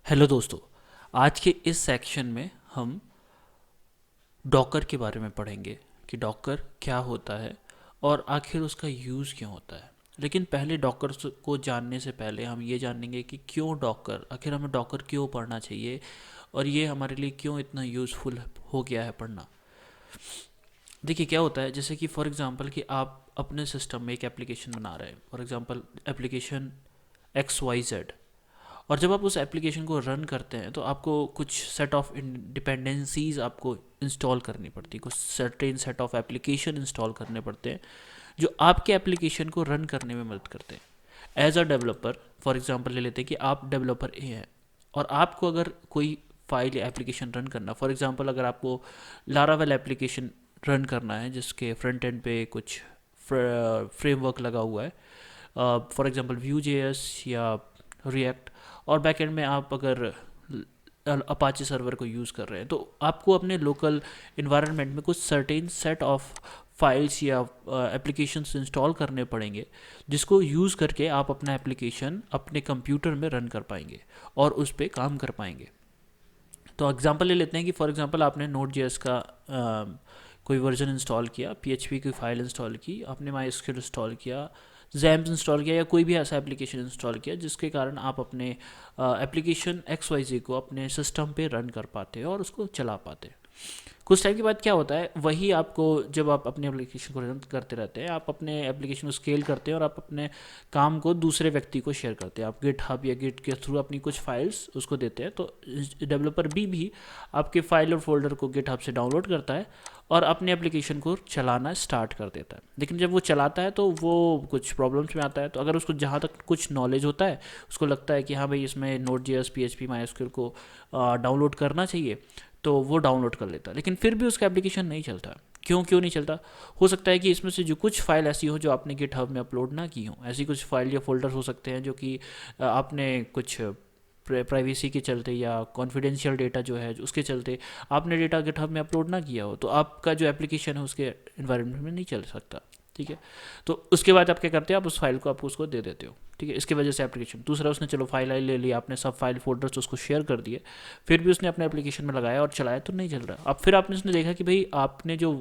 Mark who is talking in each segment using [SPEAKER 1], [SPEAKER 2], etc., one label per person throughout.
[SPEAKER 1] Hello दोस्तों। आज के इस सेक्शन में हम डॉकर के बारे में पढ़ेंगे कि डॉकर क्या होता है और आखिर उसका यूज़ क्यों होता है। लेकिन पहले डॉकर को जानने से पहले हम ये जानेंगे कि क्यों डॉकर, आखिर हमें डॉकर क्यों पढ़ना चाहिए और ये हमारे लिए क्यों इतना यूज़फुल हो गया है पढ़ना। देखिए क्या होता है, जैसे कि फॉर एग्ज़ाम्पल कि आप अपने सिस्टम में एक एप्लीकेशन बना रहे हैं, फॉर एग्ज़ाम्पल एप्लीकेशन XYZ। और जब आप उस एप्लीकेशन को रन करते हैं तो आपको कुछ सेट ऑफ डिपेंडेंसीज आपको इंस्टॉल करनी पड़ती है, कुछ certain set of application install करने पड़ते हैं जो आपके एप्लीकेशन को रन करने में मदद करते हैं। As a developer, for example ले लेते हैं कि आप डेवलपर ए हैं और आपको अगर कोई फाइल या एप्लीकेशन रन करना, फॉर एग्जांपल अगर आपको लारावेल एप्लीकेशन रन करना है जिसके फ्रंट एंड पे कुछ फ्रेमवर्क लगा हुआ है, फॉर एग्जांपल Vue.js या रिएक्ट, और बैकएंड में आप अगर अपाचे सर्वर को यूज़ कर रहे हैं तो आपको अपने लोकल इन्वायरमेंट में कुछ सर्टेन सेट ऑफ फाइल्स या एप्लीकेशंस इंस्टॉल करने पड़ेंगे जिसको यूज़ करके आप अपना एप्लीकेशन अपने कंप्यूटर में रन कर पाएंगे और उस पर काम कर पाएंगे। तो एग्जांपल ले लेते हैं कि फॉर एग्जांपल आपने Node.js का कोई वर्जन इंस्टॉल किया, PHP की फाइल इंस्टॉल की, आपने MySQL इंस्टॉल किया, जैम्स इंस्टॉल किया या कोई भी ऐसा एप्लीकेशन इंस्टॉल किया जिसके कारण आप अपने एप्लीकेशन XYZ को अपने सिस्टम पे रन कर पाते हैं और उसको चला पाते हैं। कुछ टाइम के बाद क्या होता है, वही आपको जब आप अपने एप्लीकेशन को रन करते रहते हैं, आप अपने एप्लीकेशन को स्केल करते हैं और आप अपने काम को दूसरे व्यक्ति को शेयर करते हैं। आप गिटहब या गिट के थ्रू अपनी कुछ फाइल्स उसको देते हैं, तो डेवलपर भी आपके फाइल और फोल्डर को गिटहब से डाउनलोड करता है और अपने एप्लीकेशन को चलाना स्टार्ट कर देता है। लेकिन जब वो चलाता है तो वो कुछ प्रॉब्लम्स में आता है। तो अगर उसको जहाँ तक कुछ नॉलेज होता है, उसको लगता है कि हाँ भाई इसमें Node.js PHP MySQL को डाउनलोड करना चाहिए, तो वो डाउनलोड कर लेता है। लेकिन फिर भी उसका एप्लीकेशन नहीं चलता। क्यों नहीं चलता? हो सकता है कि इसमें से जो कुछ फाइल ऐसी हो जो आपने गिटहब में अपलोड ना की हो, ऐसी कुछ फाइल या फोल्डर हो सकते हैं जो कि आपने कुछ प्राइवेसी के चलते या कॉन्फिडेंशियल डेटा जो है उसके चलते आपने डेटा गिटहब में अपलोड ना किया हो, तो आपका जो एप्लीकेशन है उसके एनवायरनमेंट में नहीं चल सकता। ठीक है, तो उसके बाद आप क्या करते हैं, आप उस फाइल को आप उसको दे देते हो। ठीक है, इसकी वजह से एप्लीकेशन, दूसरा उसने चलो फाइल ले लिया, आपने सब फाइल फोल्डर्स उसको शेयर कर दिए, फिर भी उसने अपने एप्लीकेशन में लगाया और चलाया तो नहीं चल रहा। अब फिर आपने उसने देखा कि भाई आपने जो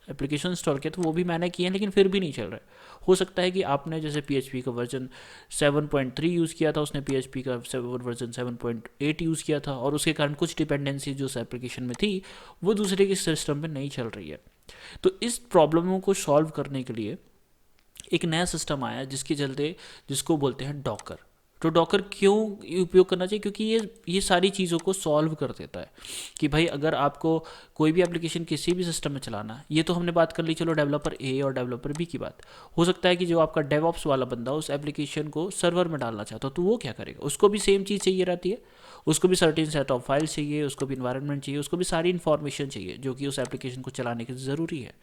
[SPEAKER 1] एप्लीकेशन इंस्टॉल किया तो वो भी मैंने किए हैं लेकिन फिर भी नहीं चल रहा है। हो सकता है कि आपने जैसे PHP का वर्जन 7.3 यूज़ किया था, उसने PHP का वर्जन 7.8 यूज़ किया था और उसके कारण कुछ डिपेंडेंसी जो उस एप्लीकेशन में थी वो दूसरे के सिस्टम में नहीं चल रही है। तो इस प्रॉब्लमों को सॉल्व करने के लिए एक नया सिस्टम आया जिसके चलते, जिसको बोलते हैं डॉकर। तो डॉकर क्यों उपयोग करना चाहिए? क्योंकि ये सारी चीज़ों को सॉल्व कर देता है कि भाई अगर आपको कोई भी एप्लीकेशन किसी भी सिस्टम में चलाना है, ये तो हमने बात कर ली चलो डेवलपर ए और डेवलपर बी की बात। हो सकता है कि जो आपका डेवऑप्स वाला बंदा उस एप्लीकेशन को सर्वर में डालना चाहता हो, तो वो क्या करेगा? उसको भी सेम चीज़ चाहिए रहती है, उसको भी सर्टेन सेट ऑफ फाइल्स चाहिए, उसको भी इन्वायरमेंट चाहिए, उसको भी सारी इन्फॉर्मेशन चाहिए जो कि उस एप्लीकेशन को चलाने के ज़रूरी है।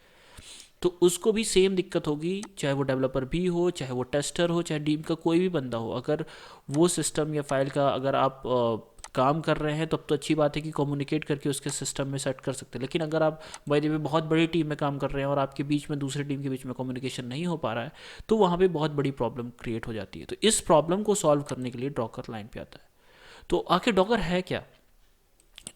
[SPEAKER 1] तो उसको भी सेम दिक्कत होगी, चाहे वो डेवलपर भी हो, चाहे वो टेस्टर हो, चाहे टीम का कोई भी बंदा हो। अगर वो सिस्टम या फाइल का अगर आप काम कर रहे हैं तब तो अच्छी बात है कि कम्युनिकेट करके उसके सिस्टम में सेट कर सकते हैं। लेकिन अगर आप बाय द वे बहुत बड़ी टीम में काम कर रहे हैं और आपके बीच में दूसरे टीम के बीच में कम्युनिकेशन नहीं हो पा रहा है, तो वहाँ पे बहुत बड़ी प्रॉब्लम क्रिएट हो जाती है। तो इस प्रॉब्लम को सॉल्व करने के लिए डॉकर लाइन पे आता है। तो आखिर डॉकर है क्या?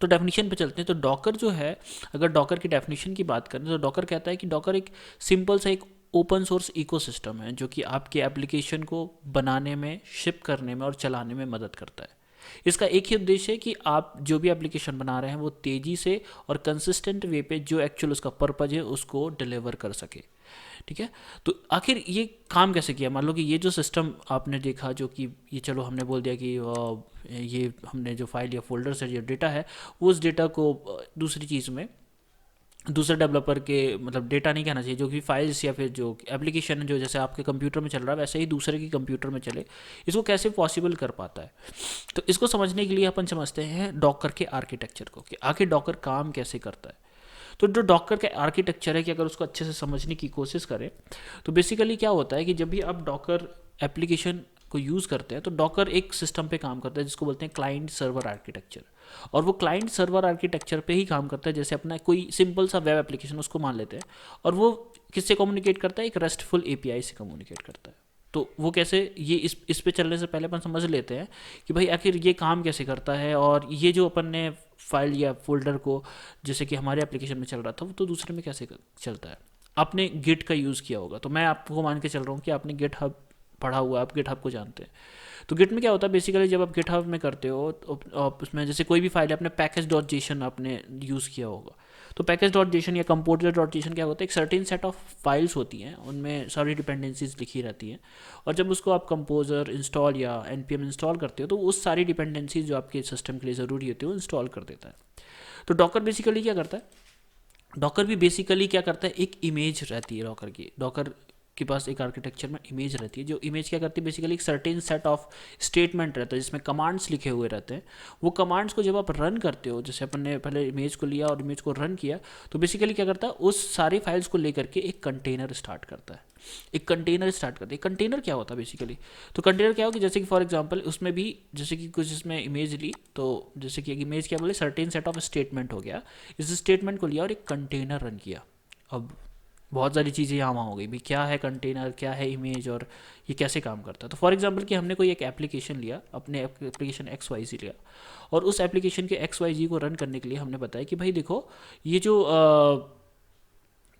[SPEAKER 1] तो डेफिनेशन पे चलते हैं। तो डॉकर जो है, अगर डॉकर की डेफिनेशन की बात करें तो डॉकर कहता है कि डॉकर एक सिंपल सा एक ओपन सोर्स इकोसिस्टम है जो कि आपके एप्लीकेशन को बनाने में, शिप करने में और चलाने में मदद करता है। इसका एक ही उद्देश्य है कि आप जो भी एप्लीकेशन बना रहे हैं वो तेज़ी से और कंसिस्टेंट वे पे जो एक्चुअल उसका पर्पज है उसको डिलीवर कर सके। ठीक है, तो आखिर ये काम कैसे किया? मान लो कि ये जो सिस्टम आपने देखा, जो कि ये चलो हमने बोल दिया कि ये हमने जो फाइल या फोल्डर से जो डेटा है वो उस डेटा को दूसरी चीज़ में, दूसरे डेवलपर के, मतलब डेटा नहीं कहना चाहिए, जो कि फाइल्स या फिर जो एप्लीकेशन है जो जैसे आपके कंप्यूटर में चल रहा है वैसे ही दूसरे के कंप्यूटर में चले, इसको कैसे पॉसिबल कर पाता है? तो इसको समझने के लिए अपन समझते हैं डॉकर के आर्किटेक्चर को कि आखिर डॉकर काम कैसे करता है। तो जो डॉकर का आर्किटेक्चर है कि अगर उसको अच्छे से समझने की कोशिश करें तो बेसिकली क्या होता है कि जब भी आप डॉकर एप्लीकेशन को यूज़ करते हैं तो डॉकर एक सिस्टम पे काम करता है जिसको बोलते हैं क्लाइंट सर्वर आर्किटेक्चर। और वो क्लाइंट सर्वर आर्किटेक्चर पे ही काम करता है। जैसे अपना कोई सिंपल सा वेब एप्लीकेशन उसको मान लेते हैं और वो किससे कम्युनिकेट करता है? एक रेस्टफुल API से कम्युनिकेट करता है। तो वो कैसे, ये इस पे चलने से पहले अपन समझ लेते हैं कि भाई आखिर ये काम कैसे करता है, और ये जो अपन ने फाइल या फोल्डर को, जैसे कि हमारे एप्लीकेशन में चल रहा था, वो तो दूसरे में कैसे चलता है। आपने गिट का यूज़ किया होगा, तो मैं आपको मान के चल रहा हूँ कि आपने गिट हब पढ़ा हुआ है, आप गिट हब को जानते हैं। तो गिट में क्या होता है बेसिकली, जब आप गिट हब में करते हो तो आप उसमें जैसे कोई भी फाइल है, आपने पैकेज डॉट जेसन आपने यूज़ किया होगा। तो पैकेज डॉट जेसन या कंपोजर डॉट जेसन क्या होता है, एक सर्टेन सेट ऑफ फाइल्स होती हैं, उनमें सारी डिपेंडेंसीज लिखी रहती हैं, और जब उसको आप कंपोजर इंस्टॉल या npm इंस्टॉल करते हो तो उस सारी डिपेंडेंसीज जो आपके सिस्टम के लिए ज़रूरी होती है वो इंस्टॉल कर देता है। तो डॉकर बेसिकली क्या करता है, डॉकर भी बेसिकली क्या करता है, एक इमेज रहती है डॉकर की, डॉकर के पास एक आर्किटेक्चर में इमेज रहती है, जो इमेज क्या करती है बेसिकली एक सर्टेन सेट ऑफ स्टेटमेंट रहता है जिसमें कमांड्स लिखे हुए रहते हैं। वो कमांड्स को जब आप रन करते हो, जैसे अपन ने पहले इमेज को लिया और इमेज को रन किया, तो बेसिकली क्या करता है, उस सारी फाइल्स को लेकर के एक कंटेनर स्टार्ट करता है, एक कंटेनर स्टार्ट करते हैं। कंटेनर क्या होता है बेसिकली, तो कंटेनर क्या होगा, जैसे कि फॉर एग्जांपल उसमें भी जैसे कि कुछ इसमें इमेज ली, तो जैसे कि एक इमेज क्या बोले, सर्टेन सेट ऑफ स्टेटमेंट हो गया, इस स्टेटमेंट को लिया और एक कंटेनर रन किया। अब बहुत सारी चीज़ें यहाँ वहाँ हो गई भी, क्या है कंटेनर, क्या है इमेज, और ये कैसे काम करता है। तो फॉर एग्जांपल कि हमने कोई एक एप्लीकेशन लिया, अपने एप्लीकेशन XYZ लिया, और उस एप्लीकेशन के XYZ को रन करने के लिए हमने बताया कि भाई देखो, ये जो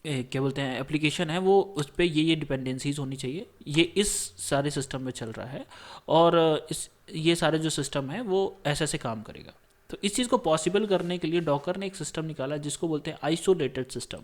[SPEAKER 1] क्या बोलते हैं एप्लीकेशन है, वो उस पर ये डिपेंडेंसीज होनी चाहिए, ये इस सारे सिस्टम में चल रहा है, और इस ये सारे जो सिस्टम है वो ऐसे ऐसे काम करेगा। तो इस चीज़ को पॉसिबल करने के लिए डॉकर ने एक सिस्टम निकाला जिसको बोलते हैं आइसोलेटेड सिस्टम।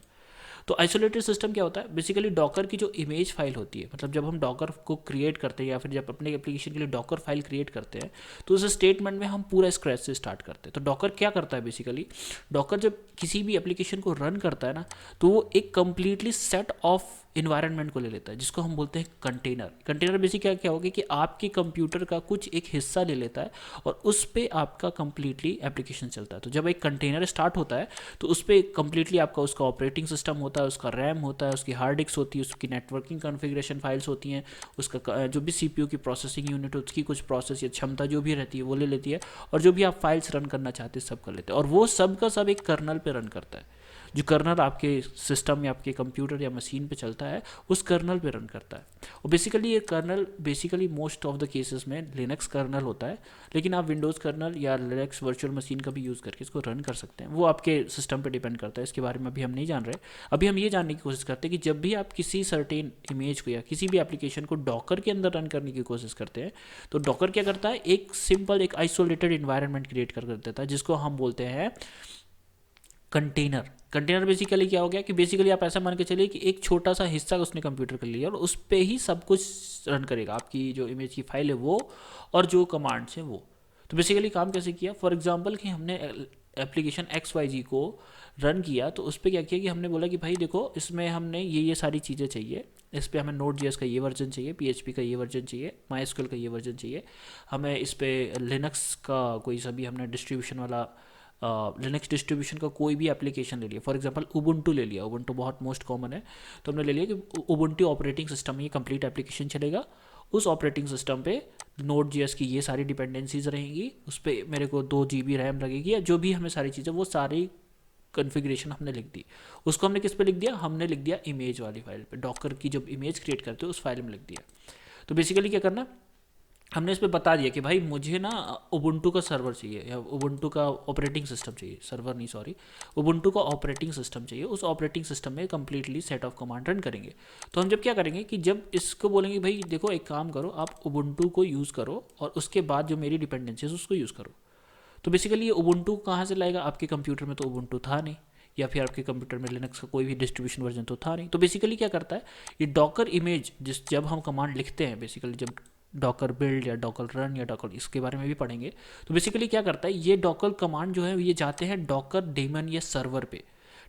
[SPEAKER 1] तो आइसोलेटेड सिस्टम क्या होता है बेसिकली, डॉकर की जो इमेज फाइल होती है, मतलब जब हम डॉकर को क्रिएट करते हैं या फिर जब अपने एप्लीकेशन के लिए डॉकर फाइल क्रिएट करते हैं, तो उस स्टेटमेंट में हम पूरा स्क्रैच से स्टार्ट करते हैं। तो डॉकर क्या करता है बेसिकली, डॉकर जब किसी भी एप्लीकेशन को रन करता है ना, तो वो एक कंप्लीटली सेट ऑफ इन्वायरमेंट को ले लेता है जिसको हम बोलते हैं कंटेनर। कंटेनर बेसिक क्या क्या होगा कि आपके कंप्यूटर का कुछ एक हिस्सा ले लेता है और उस पर आपका कंप्लीटली एप्लीकेशन चलता है। तो जब एक कंटेनर स्टार्ट होता है तो उस पर कंप्लीटली आपका उसका ऑपरेटिंग सिस्टम होता है, उसका रैम होता है, उसकी हार्ड डिस्क होती है, उसकी नेटवर्किंग कॉन्फ़िगरेशन फाइल्स होती हैं, उसका जो भी CPU की प्रोसेसिंग यूनिट उसकी कुछ प्रोसेस या क्षमता जो भी रहती है वो ले लेती है, और जो भी आप फाइल्स रन करना चाहते हैं सब कर लेते हैं, और वो सब का सब एक कर्नल पे रन करता है। जो कर्नल आपके सिस्टम या आपके कंप्यूटर या मशीन पे चलता है उस कर्नल पे रन करता है। और बेसिकली ये kernel basically most of the cases में लिनक्स कर्नल होता है, लेकिन आप विंडोज़ कर्नल या लिनक्स वर्चुअल मशीन का भी यूज़ करके इसको रन कर सकते हैं, वो आपके सिस्टम पे डिपेंड करता है। इसके बारे में अभी हम नहीं जान रहे। अभी हम ये जानने की कोशिश करते हैं कि जब भी आप किसी सर्टेन इमेज को या किसी भी एप्लीकेशन को डॉकर के अंदर रन करने की कोशिश करते हैं, तो डॉकर क्या करता है, एक सिंपल एक आइसोलेटेड इन्वायरमेंट क्रिएट कर देता है जिसको हम बोलते हैं कंटेनर। कंटेनर बेसिकली क्या हो गया कि बेसिकली आप ऐसा मान के चलिए कि एक छोटा सा हिस्सा उसने कंप्यूटर कर लिया और उस पर ही सब कुछ रन करेगा, आपकी जो इमेज की फाइल है वो और जो कमांड्स हैं वो। तो बेसिकली काम कैसे किया, फॉर एग्जांपल कि हमने एप्लीकेशन XYZ को रन किया, तो उस पर क्या किया कि हमने बोला कि भाई देखो इसमें हमने ये सारी चीज़ें चाहिए, इस पर हमें Node.js का ये वर्जन चाहिए, PHP का ये वर्जन चाहिए, MySQL का ये वर्जन चाहिए, हमें इस पर लिनक्स का कोई सभी हमने डिस्ट्रीब्यूशन वाला लिनक्स डिस्ट्रीब्यूशन का कोई भी एप्लीकेशन ले लिया, फॉर एग्जांपल उबुंटू ले लिया, उबुंटू बहुत मोस्ट कॉमन है, तो हमने ले लिया कि उबुंटू ऑपरेटिंग सिस्टम में ये कंप्लीट एप्लीकेशन चलेगा, उस ऑपरेटिंग सिस्टम पे Node.js की ये सारी डिपेंडेंसीज रहेंगी, उस पर मेरे को 2 GB रैम लगेगी, या जो भी हमें सारी चीज़ें वो सारी कॉन्फ़िगरेशन हमने लिख दी। उसको हमने किस पे लिख दिया, हमने लिख दिया इमेज वाली फाइल पे, डॉकर की जब इमेज क्रिएट करते हो उस फाइल में लिख दिया। तो बेसिकली क्या करना, हमने इस पर बता दिया कि भाई मुझे ना उबुंटू का सर्वर चाहिए या उबुंटू का ऑपरेटिंग सिस्टम चाहिए, सर्वर नहीं सॉरी, उबुंटू का ऑपरेटिंग सिस्टम चाहिए, उस ऑपरेटिंग सिस्टम में completely set of command run करेंगे। तो हम जब क्या करेंगे कि जब इसको बोलेंगे भाई देखो एक काम करो, आप उबुंटू को यूज़ करो और उसके बाद जो मेरी डिपेंडेंसी है उसको यूज़ करो। तो बेसिकली ये उबुंटू कहाँ से लाएगा, आपके कंप्यूटर में तो उबुंटू था नहीं, या फिर आपके कंप्यूटर में लिनक्स का कोई भी डिस्ट्रीब्यूशन वर्जन तो था नहीं। तो बेसिकली क्या करता है ये डॉकर इमेज, जब हम कमांड लिखते हैं बेसिकली, जब डॉकर बिल्ड या डॉकर रन या डॉकर, इसके बारे में भी पढ़ेंगे, तो बेसिकली क्या करता है ये डॉकर कमांड जो है ये जाते हैं डॉकर डेमन या सर्वर पे,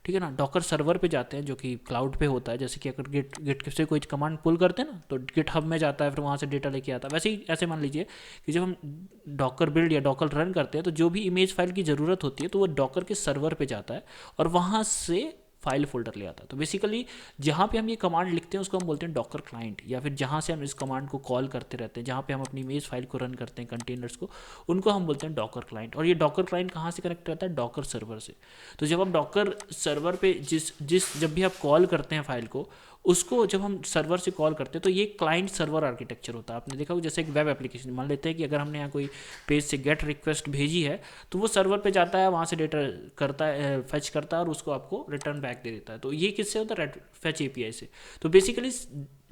[SPEAKER 1] ठीक है ना, डॉकर सर्वर पे जाते हैं जो कि क्लाउड पे होता है। जैसे कि अगर गिट से कोई कमांड पुल करते हैं ना तो गिट हब में जाता है, फिर वहाँ से डेटा लेके आता है। वैसे ही ऐसे मान लीजिए कि जब हम डॉकर बिल्ड या डॉकर रन करते हैं तो जो भी इमेज फाइल की ज़रूरत होती है तो वो डॉकर के सर्वर पे जाता है और वहाँ से फाइल फोल्डर ले आता है। तो बेसिकली जहाँ पे हम ये कमांड लिखते हैं उसको हम बोलते हैं डॉकर क्लाइंट, या फिर जहाँ से हम इस कमांड को कॉल करते रहते हैं, जहाँ पे हम अपनी इमेज फाइल को रन करते हैं कंटेनर्स को, उनको हम बोलते हैं डॉकर क्लाइंट। और ये डॉकर क्लाइंट कहाँ से कनेक्ट रहता है, डॉकर सर्वर से। तो जब हम डॉकर सर्वर पे जब भी आप कॉल करते हैं फाइल को, उसको जब हम सर्वर से कॉल करते हैं तो ये क्लाइंट सर्वर आर्किटेक्चर होता है। आपने देखा होगा जैसे एक वेब एप्लीकेशन, मान लेते हैं कि अगर हमने यहाँ कोई पेज से गेट रिक्वेस्ट भेजी है तो वो सर्वर पे जाता है, वहाँ से डेटा करता है, फेच करता है और उसको आपको रिटर्न बैक दे देता है। तो ये किससे होता है? फेच एपीआई से। तो बेसिकली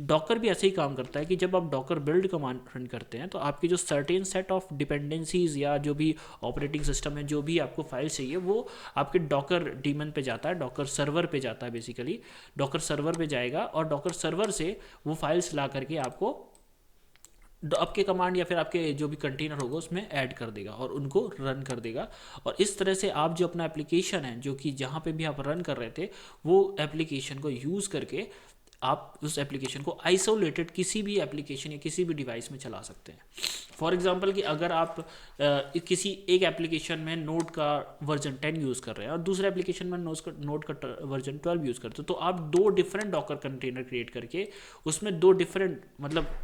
[SPEAKER 1] डॉकर भी ऐसे ही काम करता है कि जब आप डॉकर बिल्ड कमांड रन करते हैं तो आपकी जो सर्टेन सेट ऑफ डिपेंडेंसीज या जो भी ऑपरेटिंग सिस्टम है, जो भी आपको फाइल चाहिए, वो आपके डॉकर डीमन पे जाता है, डॉकर सर्वर पे जाता है। बेसिकली डॉकर सर्वर पे जाएगा और डॉकर सर्वर से वो फाइल्स ला करके आपको आपके कमांड या फिर आपके जो भी कंटेनर होगा उसमें ऐड कर देगा और उनको रन कर देगा। और इस तरह से आप जो अपना एप्लीकेशन है, जो कि जहाँ पे भी आप रन कर रहे थे, वो एप्लीकेशन को यूज़ करके आप उस एप्लीकेशन को आइसोलेटेड किसी भी एप्लीकेशन या किसी भी डिवाइस में चला सकते हैं। फॉर एग्जांपल कि अगर आप किसी एक एप्लीकेशन में नोड का वर्जन 10 यूज़ कर रहे हैं और दूसरे एप्लीकेशन में नोड का वर्जन 12 यूज़ करते हो, तो आप दो डिफरेंट डॉकर कंटेनर क्रिएट करके उसमें दो डिफरेंट, मतलब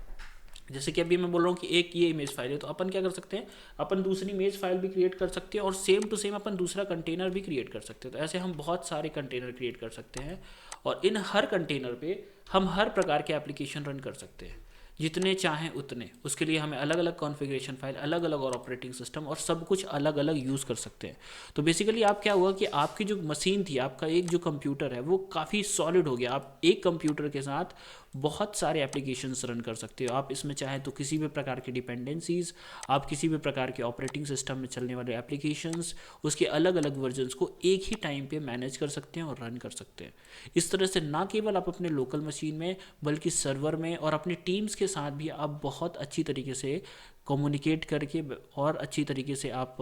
[SPEAKER 1] जैसे कि अभी मैं बोल रहा हूँ कि एक ये इमेज फाइल है, तो अपन क्या कर सकते हैं, अपन दूसरी इमेज फाइल भी क्रिएट कर सकते हैं और सेम टू सेम अपन दूसरा कंटेनर भी क्रिएट कर सकते हैं। तो ऐसे हम बहुत सारे कंटेनर क्रिएट कर सकते हैं और इन हर कंटेनर पे हम हर प्रकार के एप्लीकेशन रन कर सकते हैं, जितने चाहें उतने। उसके लिए हमें अलग अलग कॉन्फ़िगरेशन फाइल, अलग अलग और ऑपरेटिंग सिस्टम और सब कुछ अलग अलग यूज़ कर सकते हैं। तो बेसिकली आप क्या हुआ कि आपकी जो मशीन थी, आपका एक जो कंप्यूटर है, वो काफ़ी सॉलिड हो गया। आप एक कंप्यूटर के साथ बहुत सारे एप्लीकेशंस रन कर सकते हो। आप इसमें चाहे तो किसी भी प्रकार की डिपेंडेंसीज, आप किसी भी प्रकार के ऑपरेटिंग सिस्टम में चलने वाले एप्लीकेशंस, उसके अलग अलग वर्जन्स को एक ही टाइम पे मैनेज कर सकते हैं और रन कर सकते हैं। इस तरह से ना केवल आप अपने लोकल मशीन में बल्कि सर्वर में और अपनी टीम्स के साथ भी आप बहुत अच्छी तरीके से कम्युनिकेट करके और अच्छी तरीके से आप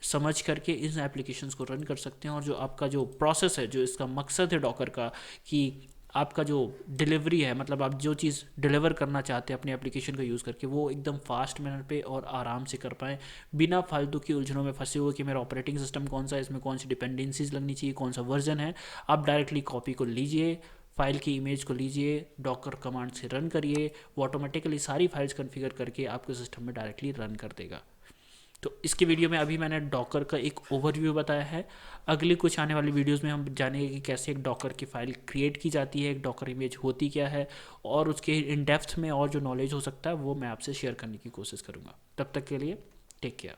[SPEAKER 1] समझ करके इन एप्लीकेशंस को रन कर सकते हैं। और जो आपका जो प्रोसेस है, जो इसका मकसद है डॉकर का, कि आपका जो डिलीवरी है, मतलब आप जो चीज़ डिलीवर करना चाहते हैं अपने एप्लीकेशन का यूज़ करके, वो एकदम फास्ट मैनर पे और आराम से कर पाएँ, बिना फालतू की उलझनों में फंसे हुए कि मेरा ऑपरेटिंग सिस्टम कौन सा है, इसमें कौन सी डिपेंडेंसीज लगनी चाहिए, कौन सा वर्जन है। आप डायरेक्टली कॉपी को लीजिए, फाइल की इमेज को लीजिए, डॉकर कमांड से रन करिए, वो ऑटोमेटिकली सारी फाइल्स कॉन्फ़िगर करके आपके सिस्टम में डायरेक्टली रन कर देगा। तो इसके वीडियो में अभी मैंने डॉकर का एक ओवरव्यू बताया है। अगली कुछ आने वाली वीडियोस में हम जानेंगे कि कैसे एक डॉकर की फाइल क्रिएट की जाती है, एक डॉकर इमेज होती क्या है, और उसके इन डेप्थ में और जो नॉलेज हो सकता है वो मैं आपसे शेयर करने की कोशिश करूँगा। तब तक के लिए टेक केयर।